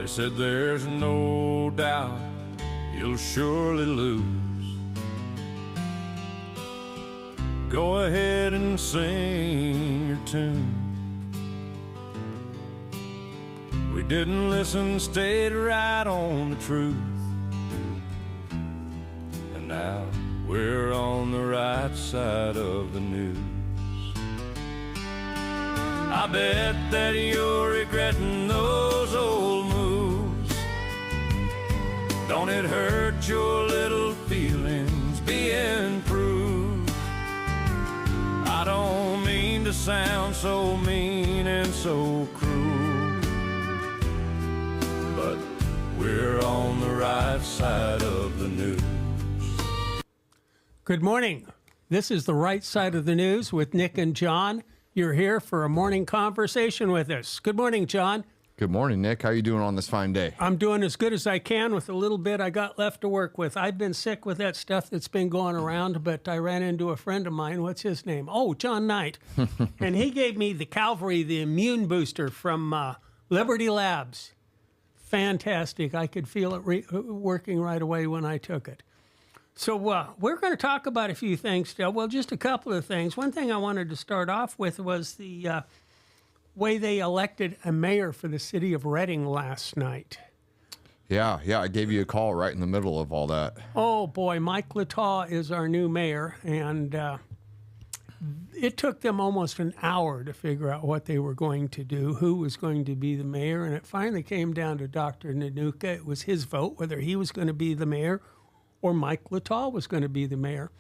said there's no doubt you'll surely lose. Go ahead and sing your tune. We didn't listen, stayed right on the truth. And now we're on the right side of the news. I bet that you're regretting those old moves. Don't it hurt your little feelings being proved? I don't mean to sound so mean and so cruel, but we're on the right side of the news. Good morning. This is the Right Side of the News with Nick and John. You're here for a morning conversation with us. Good morning, John. Good morning, Nick. How are you doing on this fine day? I'm doing as good as I can with a little bit I got left to work with. I've been sick with that stuff that's been going around, but I ran into a friend of mine. What's his name? Oh, John Knight. And he gave me the Calvary, the immune booster from Liberty Labs. Fantastic. I could feel it working right away when I took it. So we're going to talk about a few things still. Well, just a couple of things. One thing I wanted to start off with was the way they elected a mayor for the city of Reading last night. Yeah, I gave you a call right in the middle of all that. Oh, boy, Mike Lataw is our new mayor, and it took them almost an hour to figure out what they were going to do, who was going to be the mayor, and it finally came down to Dr. Nanuka. It was his vote, whether he was going to be the mayor or Mike Lataw was going to be the mayor.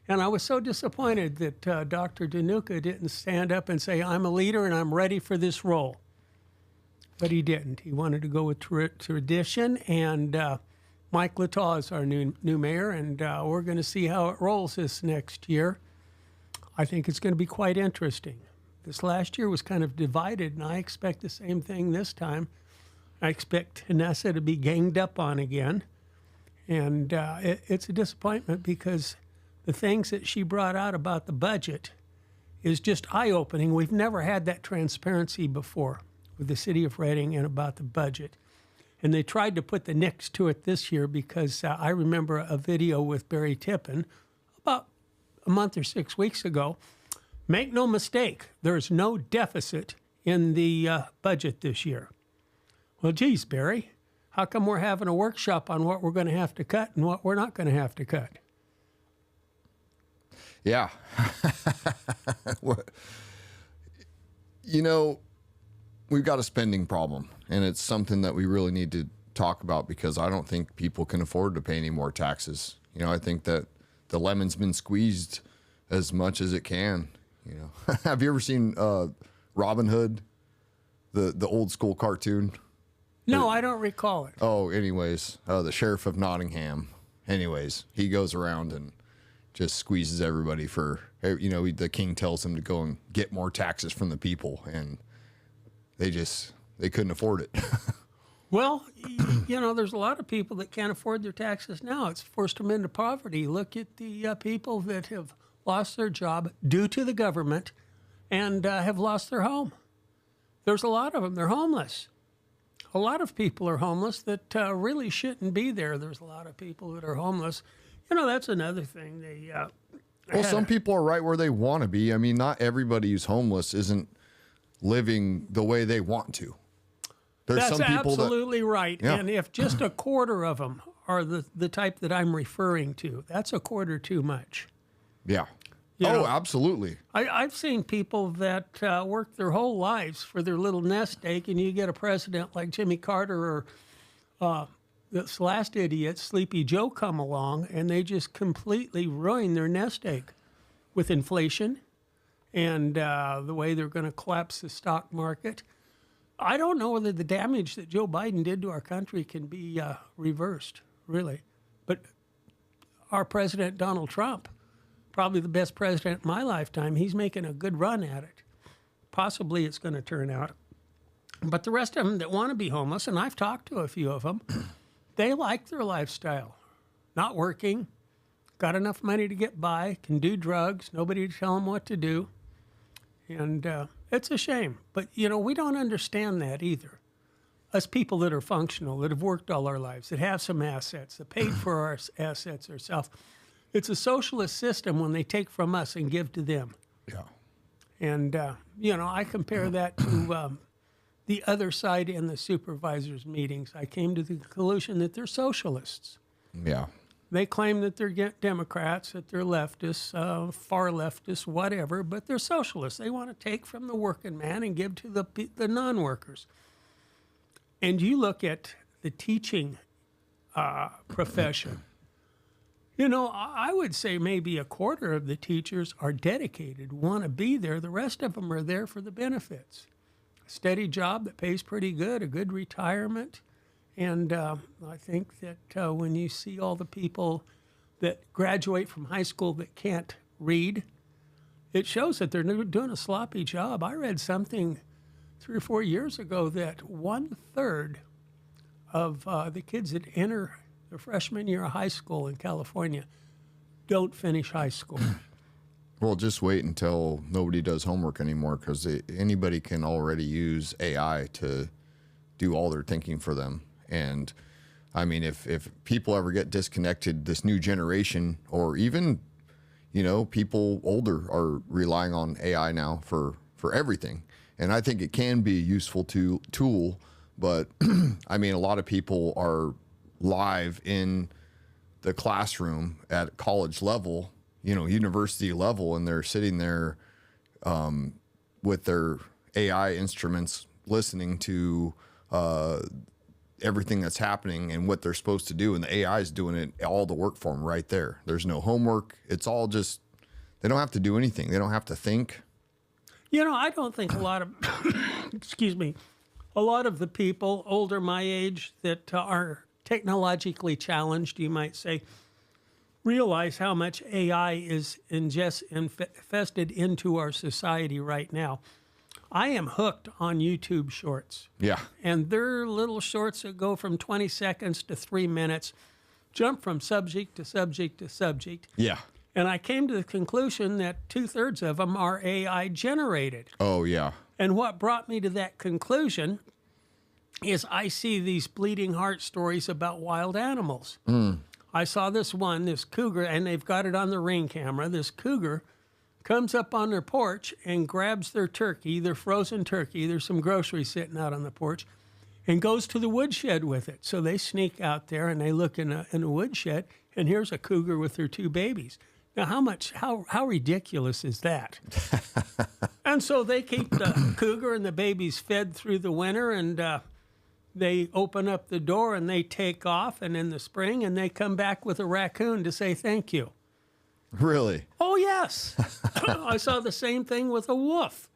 And I was so disappointed that Dr. Danuka didn't stand up and say, I'm a leader and I'm ready for this role. But he didn't. He wanted to go with tradition, and Mike Lataw is our new mayor, and we're going to see how it rolls this next year. I think it's going to be quite interesting. This last year was kind of divided, and I expect the same thing this time. I expect Vanessa to be ganged up on again. And it's a disappointment because the things that she brought out about the budget is just eye-opening. We've never had that transparency before with the city of Reading and about the budget. And they tried to put the nix to it this year because I remember a video with Barry Tippin about a month or 6 weeks ago. Make no mistake, there's no deficit in the budget this year. Well, geez, Barry. How come we're having a workshop on what we're going to have to cut and what we're not going to have to cut? Yeah. You know, we've got a spending problem, and it's something that we really need to talk about because I don't think people can afford to pay any more taxes. You know, I think that the lemon's been squeezed as much as it can. You know, have you ever seen Robin Hood, the old school cartoon? No, I don't recall it. Oh, anyways, the sheriff of Nottingham. Anyways, he goes around and just squeezes everybody for, you know, the king tells him to go and get more taxes from the people, and they couldn't afford it. Well, you know, there's a lot of people that can't afford their taxes now. It's forced them into poverty. Look at the people that have lost their job due to the government and have lost their home. There's a lot of them. They're homeless. A lot of people are homeless that really shouldn't be there. There's a lot of people that are homeless. You know, that's another thing. Well, some people are right where they want to be. I mean, not everybody who's homeless isn't living the way they want to. There's that's some people absolutely right. Yeah. And if just a quarter of them are the type that I'm referring to, that's a quarter too much. Yeah. You know, absolutely. I've seen people that work their whole lives for their little nest egg, and you get a president like Jimmy Carter or this last idiot, Sleepy Joe, come along, and they just completely ruin their nest egg with inflation and the way they're going to collapse the stock market. I don't know whether the damage that Joe Biden did to our country can be reversed, really. But our president, Donald Trump, probably the best president in my lifetime. He's making a good run at it. Possibly it's going to turn out. But the rest of them that want to be homeless, and I've talked to a few of them, they like their lifestyle. Not working, got enough money to get by, can do drugs, nobody to tell them what to do. And it's a shame. But, you know, we don't understand that either. us people that are functional, that have worked all our lives, that have some assets, that paid for our assets ourselves. It's a socialist system when they take from us and give to them. Yeah. And, I compare that to the other side in the supervisors' meetings. I came to the conclusion that they're socialists. Yeah. They claim that they're Democrats, that they're leftists, far leftists, whatever, but they're socialists. They want to take from the working man and give to the non-workers. And you look at the teaching profession. I would say maybe a quarter of the teachers are dedicated, want to be there. The rest of them are there for the benefits. A steady job that pays pretty good, a good retirement. And I think that when you see all the people that graduate from high school that can't read, it shows that they're doing a sloppy job. I read something 3 or 4 years ago that 1/3 of the kids that enter their freshman year of high school in California don't finish high school. Well, just wait until nobody does homework anymore, because anybody can already use AI to do all their thinking for them. And I mean, if people ever get disconnected, this new generation, or even, people older, are relying on AI now for everything. And I think it can be a useful tool, but I mean, a lot of people are live in the classroom at college level, university level, and they're sitting there with their AI instruments listening to everything that's happening and what they're supposed to do, and the AI is doing it, all the work for them right there. There's no homework. It's all just, they don't have to do anything. They don't have to think. I don't think a lot of, a lot of the people older my age that are technologically challenged, you might say, realize how much AI is infested into our society right now. I am hooked on YouTube shorts. Yeah. And they're little shorts that go from 20 seconds to 3 minutes, jump from subject to subject to subject. Yeah. And I came to the conclusion that 2/3 of them are AI generated. Oh, yeah. And what brought me to that conclusion is I see these bleeding heart stories about wild animals. I saw this cougar, and they've got it on the Ring camera. This cougar comes up on their porch and grabs their turkey, their frozen turkey. There's some groceries sitting out on the porch, and goes to the woodshed with it. So they sneak out there and they look in a woodshed, and here's a cougar with her 2 babies. Now, how ridiculous is that? And so they keep the cougar and the babies fed through the winter, and they open up the door and they take off, and in the spring, and they come back with a raccoon to say thank you. Really? Oh, yes. I saw the same thing with a wolf.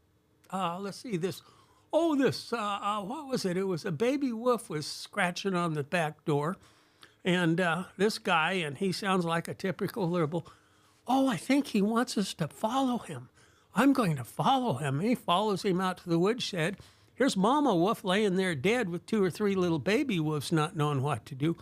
Let's see this. What was it? It was a baby wolf was scratching on the back door. And this guy, and he sounds like a typical liberal, I think he wants us to follow him. I'm going to follow him. And he follows him out to the woodshed. Here's Mama Wolf laying there dead with 2 or 3 little baby wolves not knowing what to do.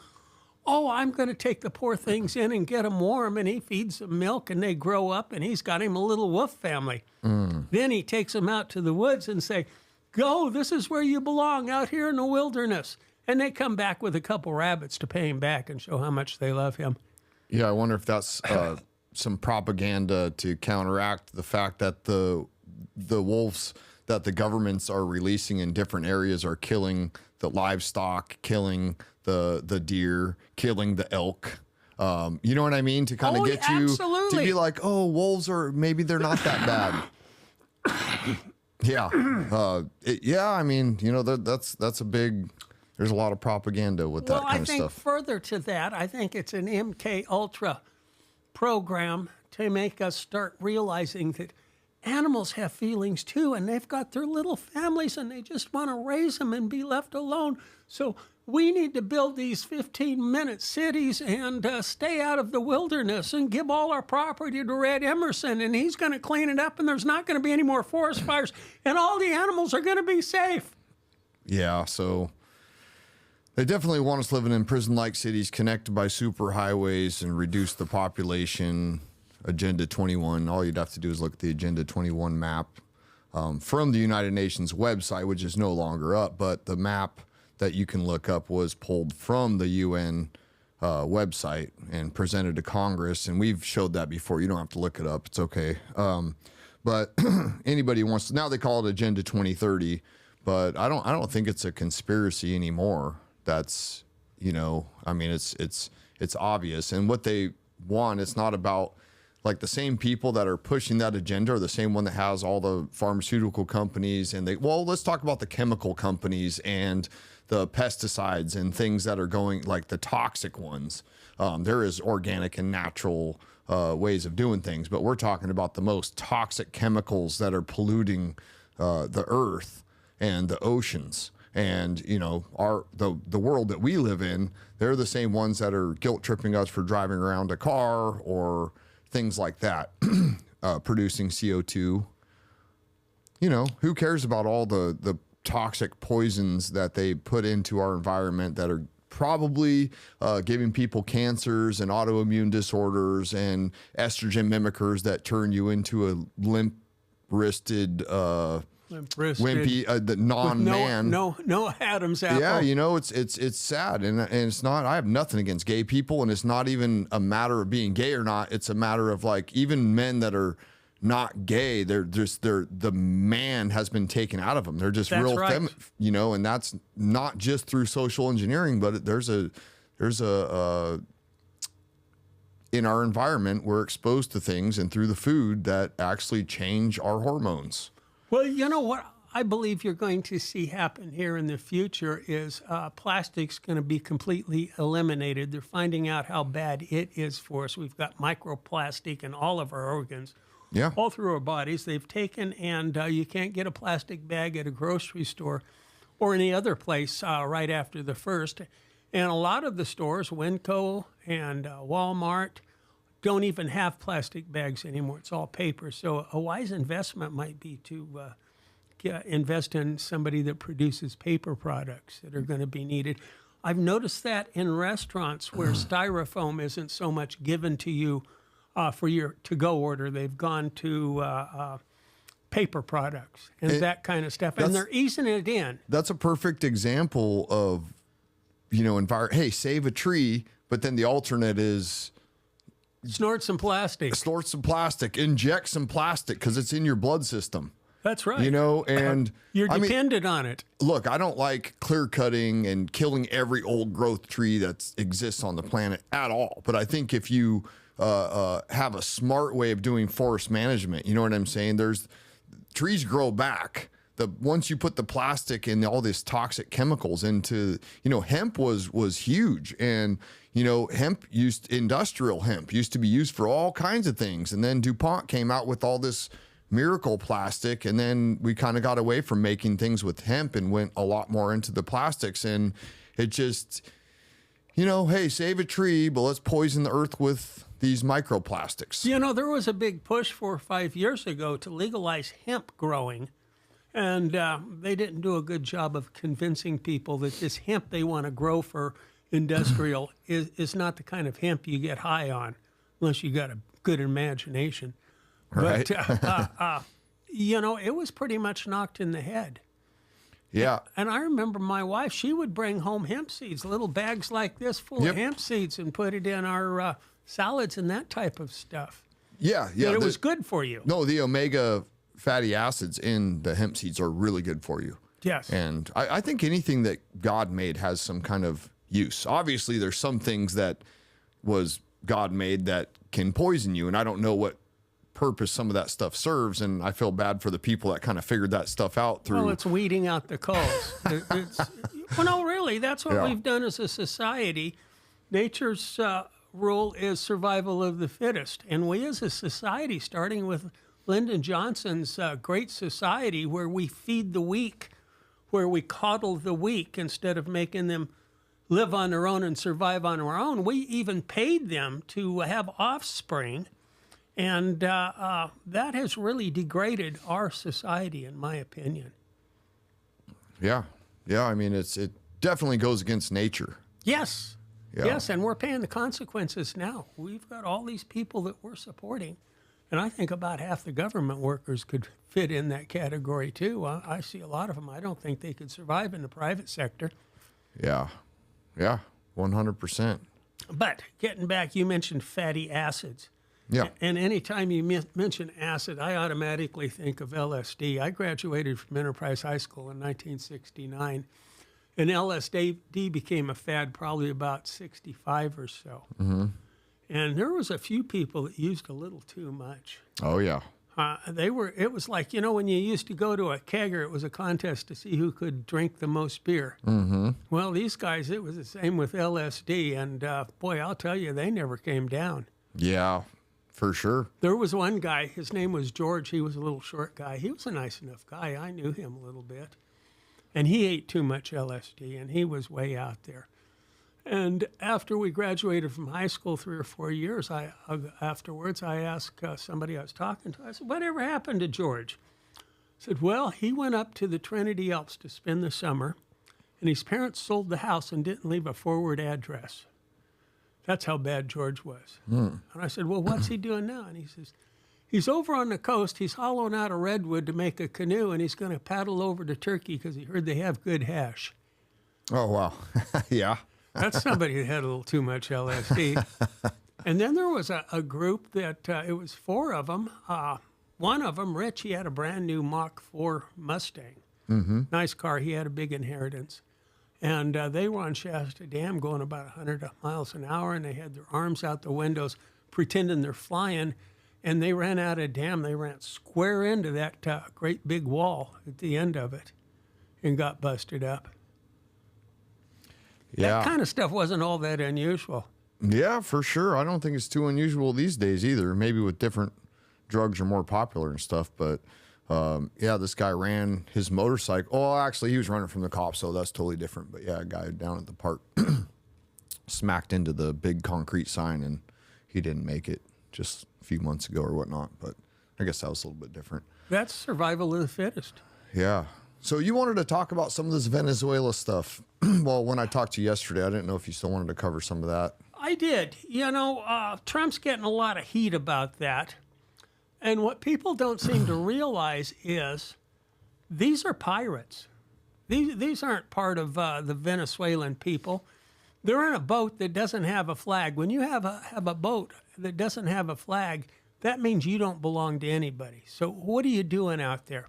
I'm going to take the poor things in and get them warm, and he feeds them milk, and they grow up, and he's got him a little wolf family. Then he takes them out to the woods and say, go, this is where you belong, out here in the wilderness. And they come back with a couple rabbits to pay him back and show how much they love him. Yeah, I wonder if that's some propaganda to counteract the fact that the wolves that the governments are releasing in different areas are killing the livestock, killing the deer, killing the elk. You know what I mean? To kind of get you to be like, wolves maybe they're not that bad. Yeah. I mean, that's a big, there's a lot of propaganda with that kind of stuff. Well, I think further to that, I think it's an MK Ultra program to make us start realizing that animals have feelings too, and they've got their little families, and they just want to raise them and be left alone. So we need to build these 15-minute cities and stay out of the wilderness and give all our property to Red Emerson, and he's going to clean it up, and there's not going to be any more forest fires, and all the animals are going to be safe. Yeah, so they definitely want us living in prison-like cities connected by superhighways and reduce the population. Agenda 21. All you'd have to do is look at the Agenda 21 map from the United Nations website, which is no longer up, but the map that you can look up was pulled from the UN website and presented to Congress, and we've showed that before. You don't have to look it up; it's okay. But anybody wants to, now they call it Agenda 2030, but I don't think it's a conspiracy anymore. That's, I mean, it's obvious, and what they want, it's not about, like, the same people that are pushing that agenda are the same one that has all the pharmaceutical companies, and let's talk about the chemical companies and the pesticides and things that are going, like the toxic ones. There is organic and natural ways of doing things, but we're talking about the most toxic chemicals that are polluting the earth and the oceans. And, the world that we live in, they're the same ones that are guilt tripping us for driving around a car or things like that, producing CO2. Who cares about all the toxic poisons that they put into our environment that are probably giving people cancers and autoimmune disorders and estrogen mimickers that turn you into a limp-wristed, wimpy, the non-man. No Adam's apple. Yeah, it's sad, and it's not. I have nothing against gay people, and it's not even a matter of being gay or not. It's a matter of, like, even men that are not gay, the man has been taken out of them. They're just That's real right. and that's not just through social engineering, but there's a in our environment, we're exposed to things and through the food that actually change our hormones. Well, you know what I believe you're going to see happen here in the future is plastic's going to be completely eliminated. They're finding out how bad it is for us. We've got microplastic in all of our organs. Yeah. All through our bodies. They've taken, and you can't get a plastic bag at a grocery store or any other place right after the first. And a lot of the stores, Winco and Walmart, don't even have plastic bags anymore. It's all paper. So a wise investment might be to invest in somebody that produces paper products that are going to be needed. I've noticed that in restaurants where styrofoam isn't so much given to you for your to-go order. They've gone to paper products and that kind of stuff, and they're easing it in. That's a perfect example of, hey, save a tree, but then the alternate is Snort some plastic. Inject some plastic because it's in your blood system. That's right. And you're dependent on it. Look, I don't like clear cutting and killing every old growth tree that exists on the planet at all. But I think if you have a smart way of doing forest management, you know what I'm saying? Trees grow back. Once you put the plastic and all these toxic chemicals into, hemp was huge, and industrial hemp used to be used for all kinds of things, and then DuPont came out with all this miracle plastic, and then we kind of got away from making things with hemp and went a lot more into the plastics, and it just, hey, save a tree, but let's poison the earth with these microplastics. There was a big push 4 or 5 years ago to legalize hemp growing, and they didn't do a good job of convincing people that this hemp they want to grow for industrial is not the kind of hemp you get high on, unless you got a good imagination. Right. But, it was pretty much knocked in the head. Yeah. And I remember my wife, she would bring home hemp seeds, little bags like this full of hemp seeds, and put it in our salads and that type of stuff. Yeah. But it was good for you. No, the omega fatty acids in the hemp seeds are really good for you. Yes. And I think anything that God made has some kind of use. Obviously, there's some things that was God made that can poison you, and I don't know what purpose some of that stuff serves, and I feel bad for the people that kind of figured that stuff out through. Well, it's weeding out the coals. Well, no, really, that's what we've done as a society. Nature's rule is survival of the fittest, and we as a society, starting with Lyndon Johnson's Great Society, where we feed the weak, where we coddle the weak instead of making them live on their own and survive on their own. We even paid them to have offspring, and that has really degraded our society, in my opinion. Yeah. I mean, it definitely goes against nature. Yes. Yeah. Yes, and we're paying the consequences now. We've got all these people that we're supporting, and I think about half the government workers could fit in that category too. I see a lot of them. I don't think they could survive in the private sector. Yeah. Yeah. 100%. But getting back, you mentioned fatty acids. Yeah. And anytime you mention acid, I automatically think of LSD. I graduated from Enterprise High School in 1969, and LSD became a fad probably about 65 or so. Mm-hmm. And there was a few people that used a little too much. Oh, yeah. It was like, when you used to go to a kegger, it was a contest to see who could drink the most beer. Mm-hmm. Well, these guys, it was the same with LSD. And boy, I'll tell you, they never came down. Yeah, for sure. There was one guy, his name was George. He was a little short guy. He was a nice enough guy. I knew him a little bit. And he ate too much LSD, and he was way out there. And after we graduated from high school 3 or 4 years afterwards, I asked somebody I was talking to, I said, whatever happened to George? I said, well, he went up to the Trinity Alps to spend the summer, and his parents sold the house and didn't leave a forward address. That's how bad George was. And I said, well, what's he doing now? And he says, he's over on the coast. He's hollowing out a redwood to make a canoe, and he's going to paddle over to Turkey because he heard they have good hash. Oh, wow. Yeah. That's somebody that had a little too much LSD. And then there was a group that, it was 4 of them. One of them, Rich, he had a brand new Mach 4 Mustang. Mm-hmm. Nice car. He had a big inheritance. And they were on Shasta Dam going about 100 miles an hour, and they had their arms out the windows pretending they're flying. And they ran out of dam. They ran square into that great big wall at the end of it and got busted up. Yeah. That kind of stuff wasn't all that unusual. Yeah, for sure. I don't think it's too unusual these days either. Maybe with different drugs are more popular and stuff. But yeah, this guy ran his motorcycle. Oh, actually, he was running from the cops, so that's totally different. But yeah, a guy down at the park smacked into the big concrete sign, and he didn't make it just a few months ago or whatnot. But I guess that was a little bit different. That's survival of the fittest. Yeah. So you wanted to talk about some of this Venezuela stuff. Well, when I talked to you yesterday, I didn't know if you still wanted to cover some of that. I did. Trump's getting a lot of heat about that. And what people don't seem to realize is these are pirates. These aren't part of the Venezuelan people. They're in a boat that doesn't have a flag. When you have a boat that doesn't have a flag, that means you don't belong to anybody. So what are you doing out there?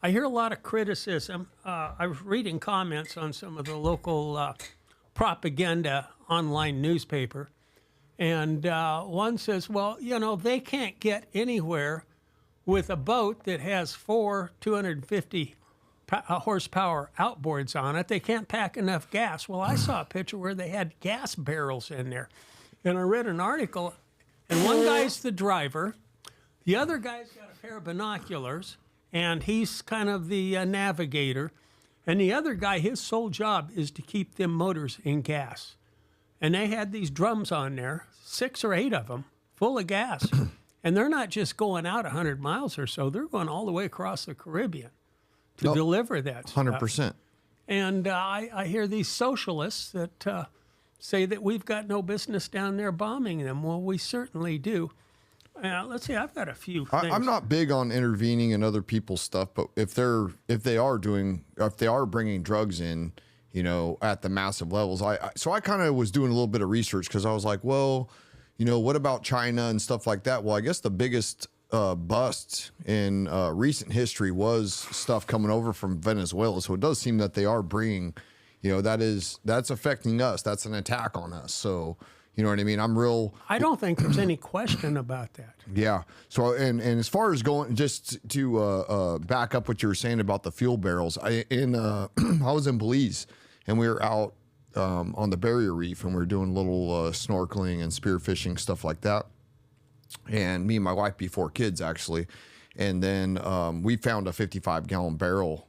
I hear a lot of criticism. I was reading comments on some of the local propaganda online newspaper, and one says, well, they can't get anywhere with a boat that has 4 250 horsepower outboards on it. They can't pack enough gas. Well, I saw a picture where they had gas barrels in there, and I read an article, and one guy's the driver, the other guy's got a pair of binoculars, and he's kind of the navigator. And the other guy, his sole job is to keep them motors in gas. And they had these drums on there, 6 or 8 of them, full of gas. And they're not just going out 100 miles or so. They're going all the way across the Caribbean to deliver that stuff. 100%. And I hear these socialists that say that we've got no business down there bombing them. Well, we certainly do. Let's see. I've got a few things. I'm not big on intervening in other people's stuff, but if they are bringing drugs in, at the massive levels, so I kind of was doing a little bit of research because I was like, well, what about China and stuff like that? Well, I guess the biggest bust in recent history was stuff coming over from Venezuela. So it does seem that they are bringing, that's affecting us. That's an attack on us. So. You know what I mean? I don't think there's any question about that. Yeah. So, and as far as going, just to back up what you were saying about the fuel barrels, I was in Belize, and we were out on the barrier reef, and we were doing little snorkeling and spearfishing, stuff like that. And me and my wife, before kids, actually. And then we found a 55-gallon barrel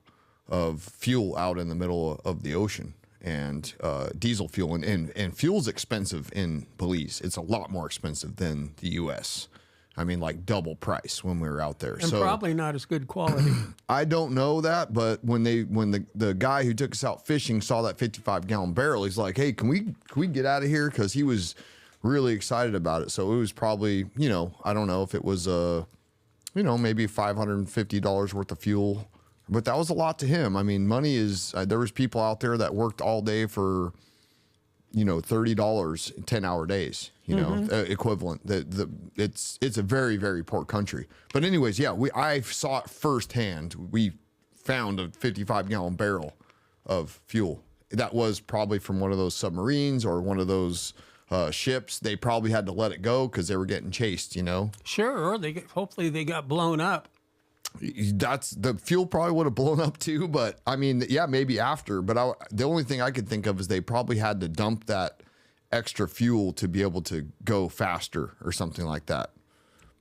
of fuel out in the middle of the ocean. And diesel fuel, and fuel's expensive in Belize. It's a lot more expensive than the U.S. I mean, like double price when we were out there. And probably not as good quality. I don't know that, but when the guy who took us out fishing saw that 55-gallon barrel, he's like, "Hey, can we get out of here?" Because he was really excited about it. So it was probably, I don't know if it was maybe $550 worth of fuel But that was a lot to him. I mean, money is, there was people out there that worked all day for, $30, 10-hour days, equivalent. It's a very, very poor country. But anyways, yeah, I saw it firsthand. We found a 55-gallon barrel of fuel. That was probably from one of those submarines or one of those ships. They probably had to let it go because they were getting chased, Sure, or hopefully they got blown up. That's the fuel probably would have blown up too, but I mean, yeah, maybe after. But the only thing I could think of is they probably had to dump that extra fuel to be able to go faster or something like that.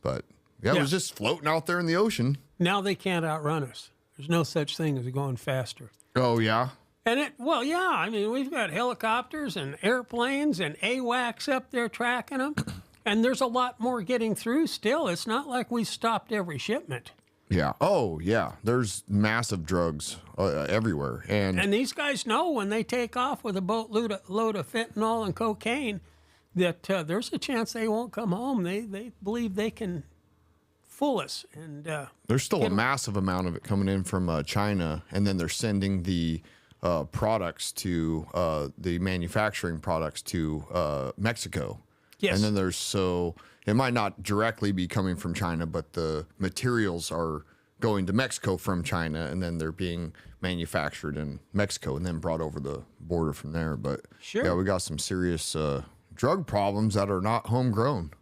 But yeah, it was just floating out there in the ocean. Now they can't outrun us. There's no such thing as going faster. Oh yeah. And I mean, we've got helicopters and airplanes and AWACS up there tracking them, and there's a lot more getting through still. It's not like we stopped every shipment. Yeah. Oh, yeah. There's massive drugs everywhere. And these guys know when they take off with a boatload of fentanyl and cocaine that there's a chance they won't come home. They believe they can fool us. And there's still a massive amount of it coming in from China, and then they're sending the products to the manufacturing products to Mexico. Yes. And then it might not directly be coming from China, but the materials are going to Mexico from China, and then they're being manufactured in Mexico and then brought over the border from there. But sure. Yeah, we got some serious drug problems that are not homegrown.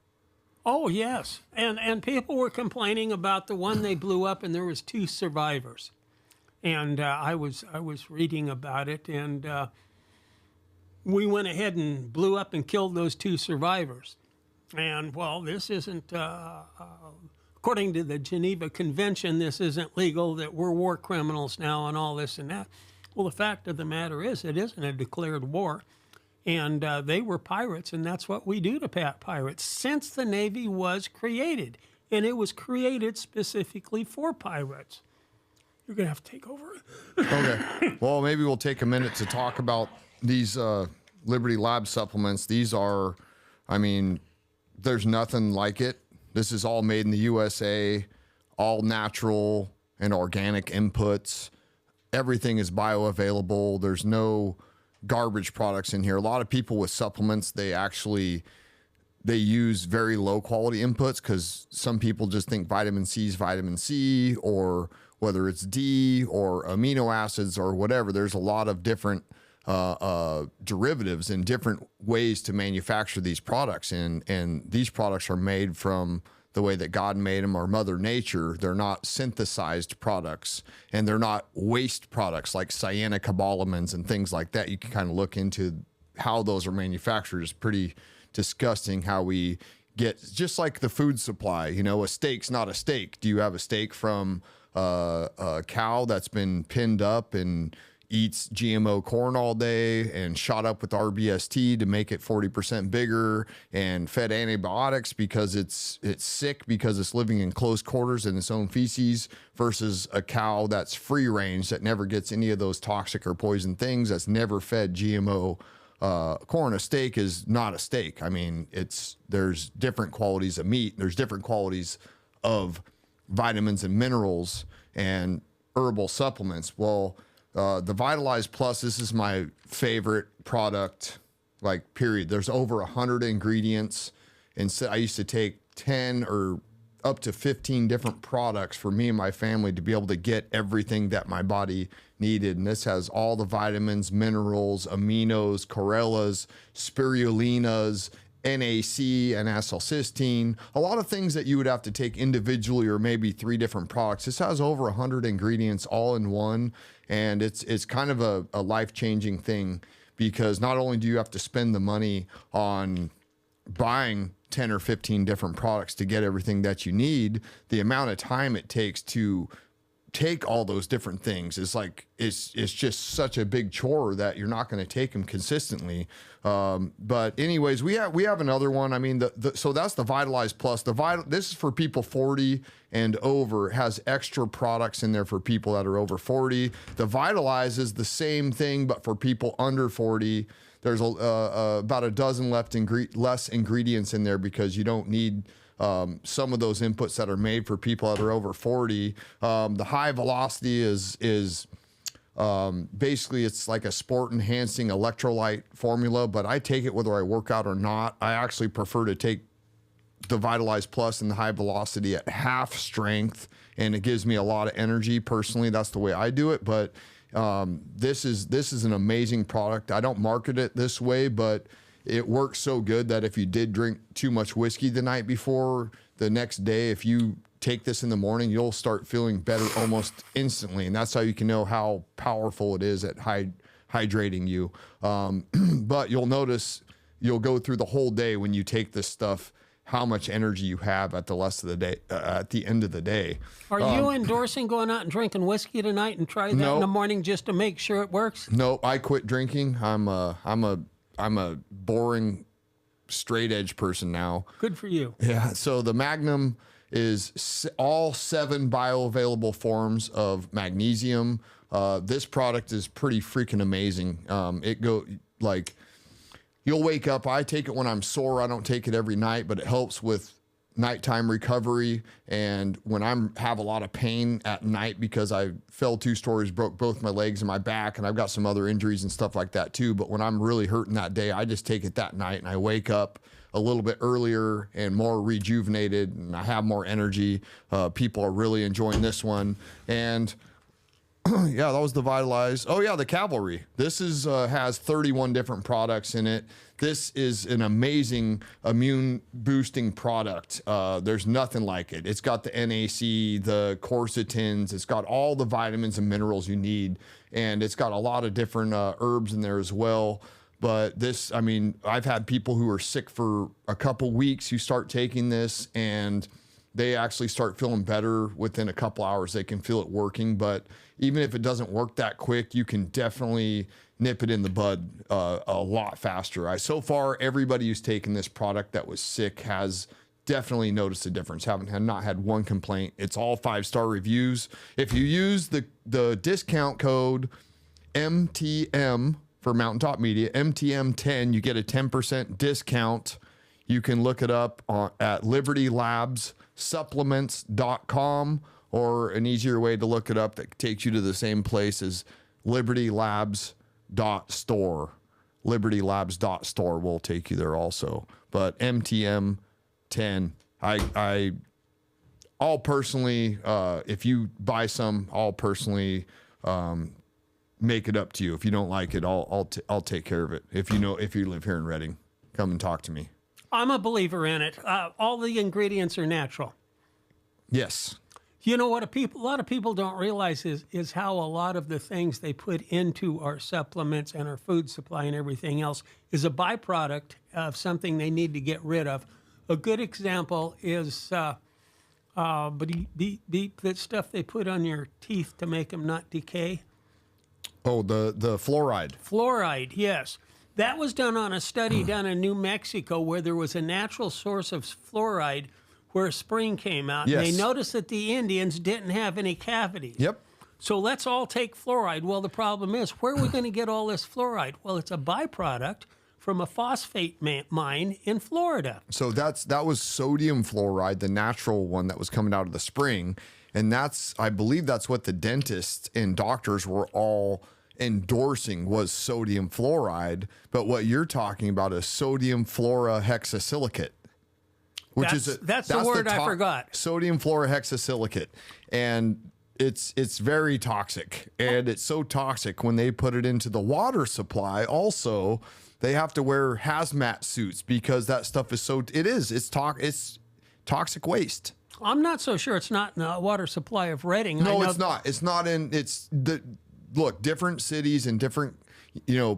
Oh, yes. And people were complaining about the one they blew up, and there was 2 survivors. And I was reading about it, and we went ahead and blew up and killed those 2 survivors. And, well, this isn't, according to the Geneva Convention, this isn't legal, that we're war criminals now and all this and that. Well, the fact of the matter is it isn't a declared war. And they were pirates, and that's what we do to pirates since the Navy was created. And it was created specifically for pirates. You're going to have to take over. Okay. Well, maybe we'll take a minute to talk about these Liberty Lab supplements. These are, I mean, there's nothing like it. This is all made in the USA, all natural and organic inputs. Everything is bioavailable. There's no garbage products in here. A lot of people with supplements, they use very low quality inputs because some people just think vitamin C is vitamin C, or whether it's D or amino acids or whatever. There's a lot of different derivatives and different ways to manufacture these products. And these products are made from the way that God made them, or Mother Nature. They're not synthesized products, and they're not waste products like cyanocobalamins and things like that. You can kind of look into how those are manufactured. It's pretty disgusting how we get, just like the food supply, a steak's not a steak. Do you have a steak from a cow that's been pinned up and eats GMO corn all day and shot up with RBST to make it 40% bigger and fed antibiotics because it's sick because it's living in close quarters in its own feces, versus a cow that's free range that never gets any of those toxic or poison things, that's never fed GMO corn? A steak is not a steak. I mean, there's different qualities of meat. There's different qualities of vitamins and minerals and herbal supplements. Well, the Vitalize Plus, this is my favorite product, like, period. There's over 100 ingredients. And so I used to take 10 or up to 15 different products for me and my family to be able to get everything that my body needed. And this has all the vitamins, minerals, aminos, chlorellas, spirulinas, NAC, and acetylcysteine, a lot of things that you would have to take individually, or maybe 3 different products. This has over 100 ingredients all in one, and it's kind of a life-changing thing, because not only do you have to spend the money on buying 10 or 15 different products to get everything that you need, the amount of time it takes to take all those different things is like, it's just such a big chore that you're not going to take them consistently. But anyways, we have another one. I mean, so that's the Vitalize Plus. This is for people 40 and over. It has extra products in there for people that are over 40. The Vitalize is the same thing, but for people under 40. There's about a dozen less ingredients in there because you don't need some of those inputs that are made for people that are over 40. The high velocity is basically it's like a sport enhancing electrolyte formula, but I take it whether I work out or not. I actually prefer to take the Vitalize Plus and the high velocity at half strength, and it gives me a lot of energy. Personally, that's the way I do it. But this is an amazing product. I don't market it this way, but it works so good that if you did drink too much whiskey the night before, the next day, if you take this in the morning, you'll start feeling better almost instantly. And that's how you can know how powerful it is at hydrating you. But you'll notice you'll go through the whole day when you take this stuff, how much energy you have at the at the end of the day. Are you endorsing going out and drinking whiskey tonight and try that in the morning just to make sure it works? No, I quit drinking. I'm a boring straight edge person now. Good for you. Yeah. So the Magnum is all 7 bioavailable forms of magnesium. This product is pretty freaking amazing. You'll wake up. I take it when I'm sore. I don't take it every night, but it helps with nighttime recovery. And when have a lot of pain at night because I fell 2 stories, broke both my legs and my back, and I've got some other injuries and stuff like that too. But when I'm really hurting that day, I just take it that night, and I wake up a little bit earlier and more rejuvenated, and I have more energy. People are really enjoying this one. And yeah, that was the Vitalize. Oh yeah, the Cavalry. This has 31 different products in it. This is an amazing immune boosting product. There's nothing like it. It's got the NAC, the quercetins. It's got all the vitamins and minerals you need, and it's got a lot of different herbs in there as well. But this, I mean, I've had people who are sick for a couple weeks who start taking this, and they actually start feeling better within a couple hours. They can feel it working. But even if it doesn't work that quick, you can definitely nip it in the bud a lot faster. So far, everybody who's taken this product that was sick has definitely noticed a difference. Not had one complaint. It's all 5-star reviews. If you use the discount code MTM for Mountaintop Media, MTM10, you get a 10% discount. You can look it up at LibertyLabsSupplements.com, or an easier way to look it up that takes you to the same place as LibertyLabs.store. LibertyLabs.store will take you there also. But MTM10, I'll personally, if you buy some, I'll personally make it up to you. If you don't like it, I'll take care of it. If you live here in Redding, come and talk to me. I'm a believer in it. All the ingredients are natural. Yes. You know what a lot of people don't realize is how a lot of the things they put into our supplements and our food supply and everything else is a byproduct of something they need to get rid of. A good example is that stuff they put on your teeth to make them not decay. Oh, the fluoride. Fluoride, yes. That was done on a study down in New Mexico where there was a natural source of fluoride where a spring came out. Yes. And they noticed that the Indians didn't have any cavities. Yep. So let's all take fluoride. Well, the problem is, where are we going to get all this fluoride? Well, it's a byproduct from a phosphate mine in Florida. So that was sodium fluoride, the natural one that was coming out of the spring. And I believe that's what the dentists and doctors were all endorsing, was sodium fluoride. But what you're talking about is sodium fluorohexasilicate, which that's the word I forgot. Sodium fluorohexasilicate. And it's very toxic. And it's so toxic when they put it into the water supply also, they have to wear hazmat suits because that stuff is it's toxic waste. I'm not so sure it's not in the water supply of Redding. No, it's not. It's not look, different cities and different,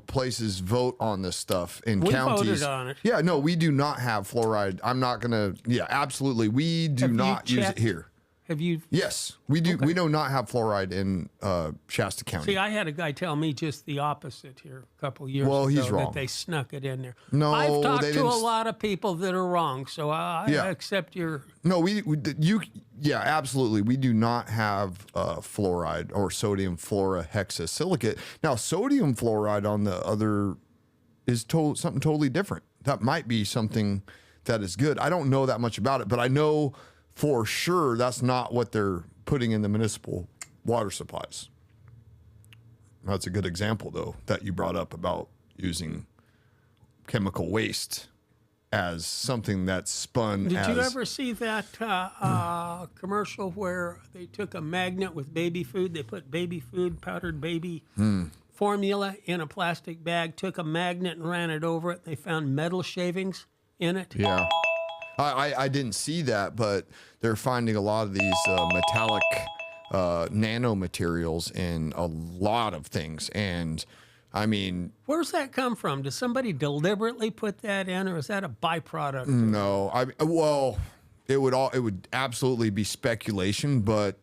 places vote on this stuff in counties. We voted on it. Yeah, no, we do not have fluoride. I'm not going to, absolutely. We do not use it here. Have you? Yes, we do. Okay. We do not have fluoride in Shasta County. See, I had a guy tell me just the opposite here a couple years ago. He's wrong. That they snuck it in there. No, I've talked to a lot of people that are wrong, so I accept your. No, absolutely. We do not have fluoride or sodium fluorohexasilicate. Now, sodium fluoride on the other is something totally different. That might be something that is good. I don't know that much about it, but I know for sure that's not what they're putting in the municipal water supplies. That's a good example, though, that you brought up about using chemical waste as something that's spun Did as... you ever see that commercial where they took a magnet with baby food, they put baby food, powdered baby formula in a plastic bag, took a magnet and ran it over it. They found metal shavings in it. Yeah. I didn't see that, but they're finding a lot of these metallic nanomaterials in a lot of things. And I mean, Where's that come from? Does somebody deliberately put that in, or is that a byproduct? no, well, it would absolutely be speculation, but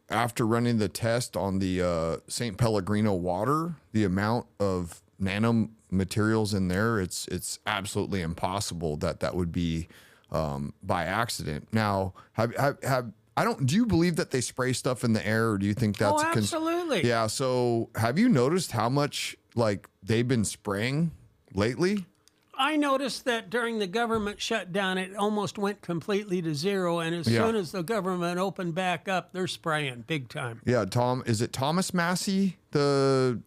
after running the test on the St. Pellegrino water, the amount of nanomaterials in there, it's absolutely impossible that would be by accident. Now, do you believe that they spray stuff in the air, or do you think that's absolutely. yeah, so have you noticed how much like they've been spraying lately? I noticed that during the government shutdown, it almost went completely to zero. And as soon as the government opened back up, they're spraying big time. Yeah, is it Thomas Massey, the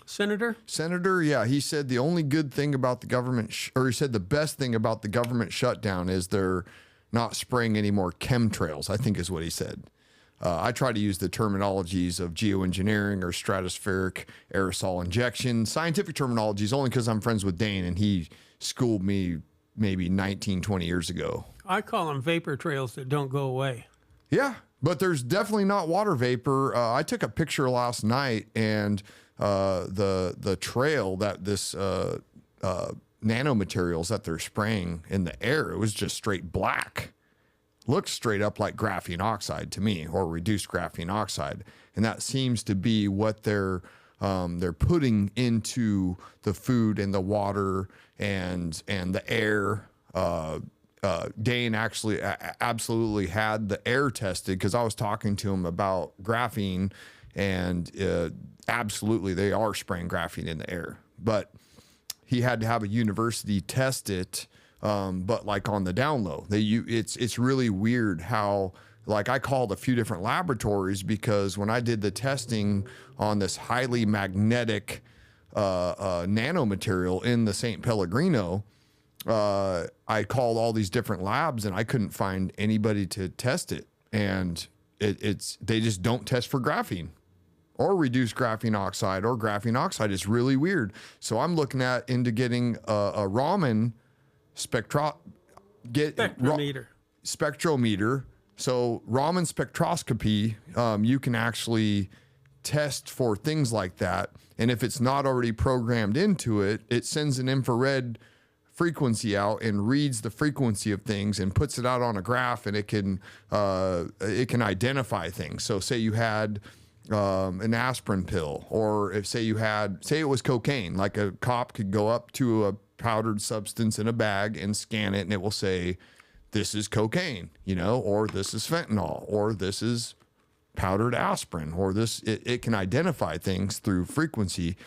Senator? senator? Yeah, he said the only good thing about the government, or he said the best thing about the government shutdown is they're not spraying any more chemtrails, I think is what he said. I try to use the terminologies of geoengineering or stratospheric aerosol injection, scientific terminologies, only because I'm friends with Dane and he schooled me maybe 19, 20 years ago. I call them vapor trails that don't go away. Yeah, but there's definitely not water vapor. I took a picture last night, and the trail that this nanomaterials that they're spraying in the air, it was just straight black. Looks straight up like graphene oxide to me, or reduced graphene oxide, and that seems to be what they're putting into the food and the water and the air. Dane actually absolutely had the air tested because I was talking to him about graphene, and absolutely they are spraying graphene in the air, but he had to have a university test it. But like on the down low, it's really weird how, like, I called a few different laboratories because when I did the testing on this highly magnetic nanomaterial in the St. Pellegrino, I called all these different labs and I couldn't find anybody to test it. And they just don't test for graphene or reduced graphene oxide or graphene oxide. It's really weird. So I'm looking into getting a Raman spectrometer. So Raman spectroscopy, you can actually test for things like that. And if it's not already programmed into it, it sends an infrared frequency out and reads the frequency of things and puts it out on a graph, and it can identify things. So say you had an aspirin pill, or say it was cocaine, like a cop could go up to a powdered substance in a bag and scan it, and it will say, this is cocaine, or this is fentanyl, or this is powdered aspirin, or it can identify things through frequency.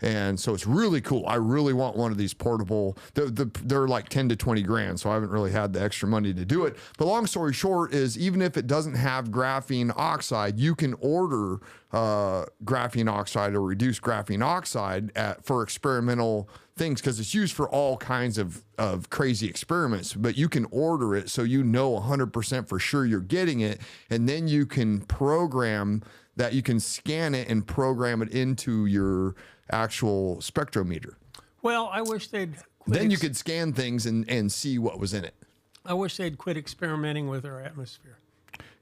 And so it's really cool. I really want one of these portable. They're like 10 to 20 grand, so I haven't really had the extra money to do it. But long story short is, even if it doesn't have graphene oxide, you can order graphene oxide or reduced graphene oxide for experimental things, because it's used for all kinds of crazy experiments. But you can order it so 100% for sure you're getting it, and then you can program that. You can scan it and program it into your actual spectrometer. Well, I wish they'd quit. Then you could scan things and see what was in it. I wish they'd quit experimenting with our atmosphere.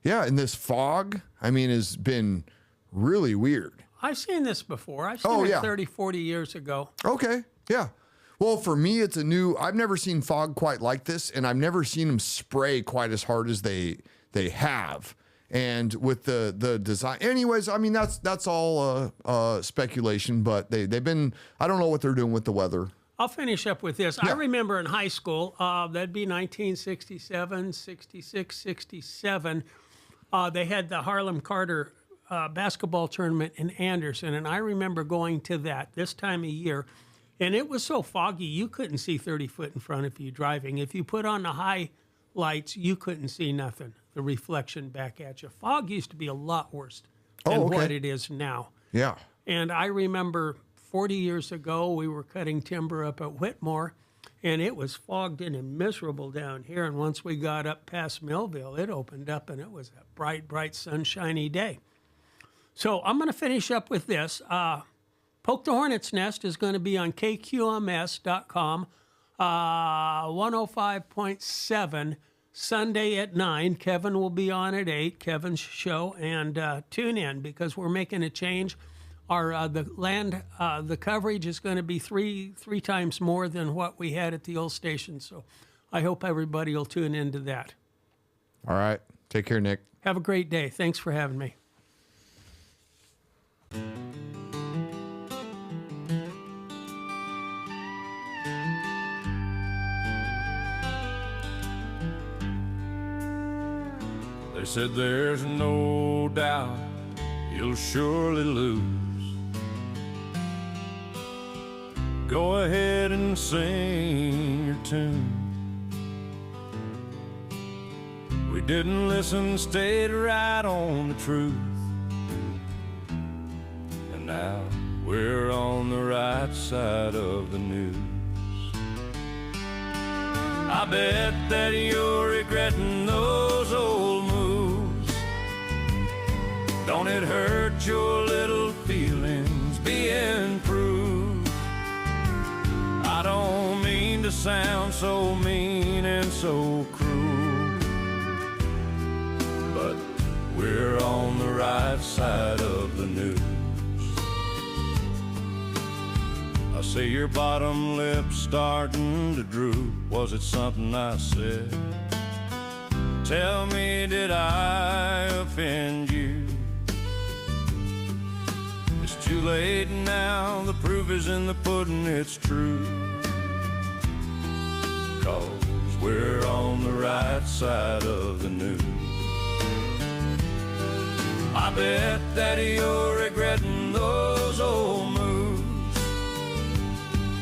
Yeah, and this fog, has been really weird. I've seen this before. I've seen it 30, 40 years ago. Okay, yeah. Well, for me, I've never seen fog quite like this, and I've never seen them spray quite as hard as they have. And with the design, anyways, that's all speculation, but they've been, I don't know what they're doing with the weather. I'll finish up with this. Yeah. I remember in high school, that'd be 1967, 66, 67, they had the Harlem Carter basketball tournament in Anderson, and I remember going to that this time of year. And it was so foggy, you couldn't see 30 foot in front of you driving. If you put on the high lights, you couldn't see nothing, the reflection back at you. Fog used to be a lot worse than what it is now. Yeah. And I remember 40 years ago, we were cutting timber up at Whitmore, and it was fogged in and miserable down here. And once we got up past Millville, it opened up, and it was a bright, bright, sunshiny day. So I'm going to finish up with this. Poke the Hornet's Nest is going to be on kqms.com, 105.7, Sunday at 9. Kevin will be on at 8, Kevin's show, and tune in because we're making a change. Our the coverage is going to be three times more than what we had at the old station. So I hope everybody will tune into that. All right. Take care, Nick. Have a great day. Thanks for having me. They said there's no doubt you'll surely lose. Go ahead and sing your tune. We didn't listen, stayed right on the truth. And now we're on the right side of the news. I bet that you're regretting those old moves. Don't it hurt your little feelings being proved? I don't mean to sound so mean and so cruel, but we're on the right side of the news. I see your bottom lip starting to droop. Was it something I said? Tell me, did I offend you? It's too late now, the proof is in the pudding, it's true. 'Cause we're on the right side of the news. I bet that you're regretting those old moves.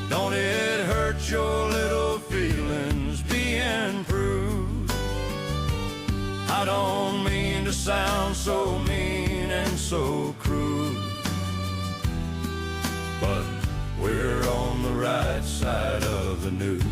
Don't it hurt your little feelings being proved? I don't mean to sound so mean and so cruel, but we're on the right side of the news.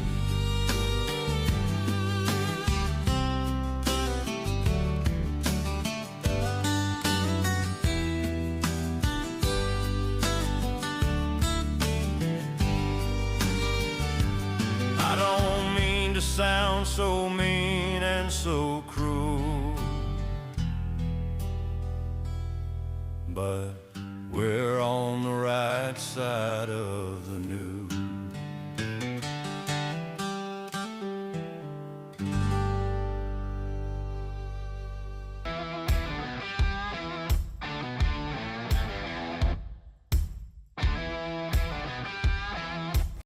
Sound so mean and so cruel, but we're on the right side of the news.